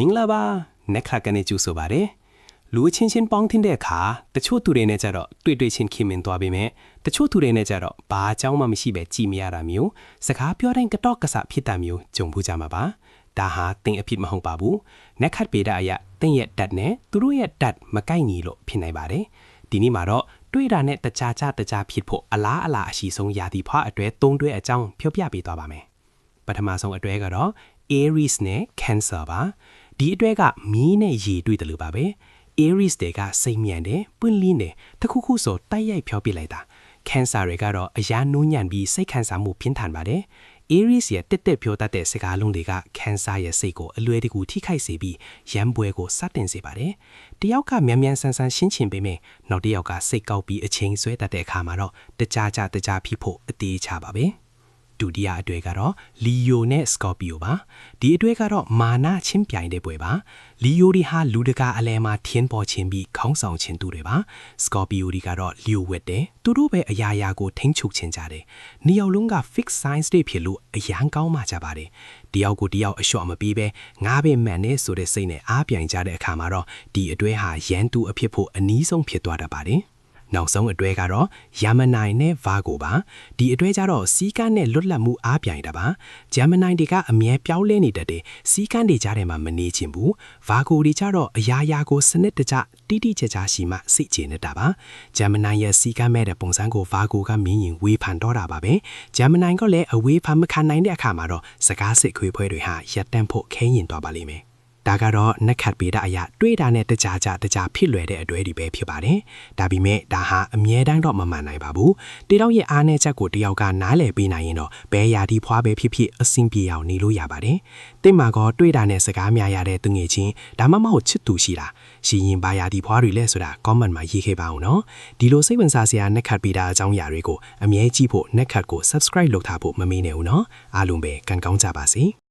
မင်္ဂလာပါနက်ခါကနေကျူဆိုပါတယ်လူချင်းချင်းပေါင်းတင်တဲ့အခါတချို့သူတွေနဲ့ကြတော့တွေ့ချင်းခင်မင်သွားပေမဲ့တချို့သူတွေနဲ့ကြတော့ဘာအကြောင်းမှမရှိပဲကြည်မရတာမျိုးစကားပြောတိုင်းကတော့ကဆဖြစ်တာမျိုးကြုံဘူးကြမှာပါဒါဟာတင်အဖြစ်မဟုတ်ပါဘူးနက်ခတ်ပေတာအရာတင်ရဲ့ဓာတ်နဲ့သူတို့ရဲ့ဓာတ်မကိုက်ညီလို့ဖြစ်နိုင်ပါတယ်ဒီနေ့မှာတော့တွေ့တာနဲ့တခြားဖြစ်ဖို့အလားအရှိဆုံးယာတီဖွားအတွဲ၃တွဲအကြောင်းပြောပြပေးသွားပါမယ်ပထမဆုံးအတွဲကတော့ Aries နဲ့ Cancer ပါဒီအတွဲကမီးနဲ့ရေတွေ့တယ်လို့ပါပဲ Aries တွေကစိတ်မြန်တယ်ပွင့်လင်းတယ်တခုခုဆိုတိုက်ရိုက်ဖြောပြလိုက်တာ Cancer တွေကတော့အရာနူးညံ့ပြီးစိတ်ခံစားမှုပြင်းထန်ပါတယ် Aries ရဲ့တက်ဖြောတတ်တဲ့စကားလုံးတွေက Cancer ရဲ့စိတ်ကိုအလွယ်တကူထိခိုက်စေပြီးရမ်းပွဲကိုစတင်စေပါတယ်တယောက်ကမြန်ဆန်ရှင်းချင်ပေမဲ့နောက်တစ်ယောက်ကစိတ်ကောက်ပြီးအချိန်ဆွဲတတ်တဲ့အခါမှာတော့တခြားဖြစ်ဖို့အသေးချပါပဲဒုတိယအတွဲကတော့ Leo နဲ့ Scorpio ပါဒီအတွဲကတော့မာနချင်းပြိုင်တဲ့ပွဲပါ Leo တွေဟာလူတကာအလဲမှာထင်းပေါ်ခြင်းပြီးခေါင်းဆောင်ခြင်းသူတွေပါ Scorpio တွေကတော့ Leo ဝက်တယ်သူတို့ပဲအရာကိုထိန်းချုပ်ခြင်းကြတယ်နှစ်ယောက်လုံးက fix signs တွေဖြစ်လို့အရန်ကောင်းမှကြပါတယ်တယောက်ကိုတယောက်အလျှော့မပေးပဲငါပဲမှန်နေဆိုတဲ့စိတ်နဲ့အားပြိုင်ကြတဲ့အခါမှာတော့ဒီအတွဲဟာရန်သူအဖြစ်ဖို့အနည်းဆုံးဖြစ်သွားတတ်ပါတယ်နောက်ဆုံးအတွဲကတော့ Gemini နဲ့ Virgo ပါဒီအတွဲကြတော့စီးကန်းနဲ့လွတ်လပ်မှုအားပြိုင်တာပါ Gemini တွေကအမြဲပြောင်းလဲနေတတ်တယ်စီးကန်းတွေကြားထဲမှာမနေချင်ဘူး Virgo တွေကြတော့အရာကိုစနစ်တကျတိကျရှိမှစိတ်ချနေတာပါ Gemini ရဲ့စီးကန်းမဲ့တဲ့ပုံစံကို Virgo ကမြင်ရင်ဝေဖန်တော့တာပါပဲ Gemini ကလည်းအဝေးဖန်မခံနိုင်တဲ့အခါမှာတော့စကားစစ်ခွေးဖွဲတွေဟာရပ်တန့်ဖို့ခဲရင်သွားပါလိမ့်မယ်ဒါကတော့နက်ခတ်ပေတာအရာတွေ့တာနဲ့တခြားဖြစ်လွယ်တဲ့အတွဲတွေပဲဖြစ်ပါတယ်။ဒါပေမဲ့ဒါဟာအမြဲတမ်းတော့မမှန်နိုင်ပါဘူး။တယောက်ရဲ့အားနည်းချက်ကိုတယောက်ကနားလည်ပေးနိုင်ရင်တော့ဘယ်ရာဒီဖွားပဲဖြစ်အဆင်ပြေအောင်နေလို့ရပါတယ်။တိတ်မှာကတွေ့တာနဲ့စကားများရတဲ့သူငယ်ချင်းဒါမှမဟုတ်ချစ်သူရှိတာရှိရင်ဘာရာဒီဖွားတွေလဲဆိုတာ comment မှာရေးခဲ့ပါအောင်နော်။ဒီလိုစိတ်ဝင်စားစရာနက်ခတ်ပေတာအကြောင်းအရာတွေကိုအမြဲကြည့်ဖို့နက်ခတ်ကို subscribe လုပ်ထားဖို့မမေ့နဲ့ဦးနော်။အားလုံးပဲကံကောင်းကြပါစေ။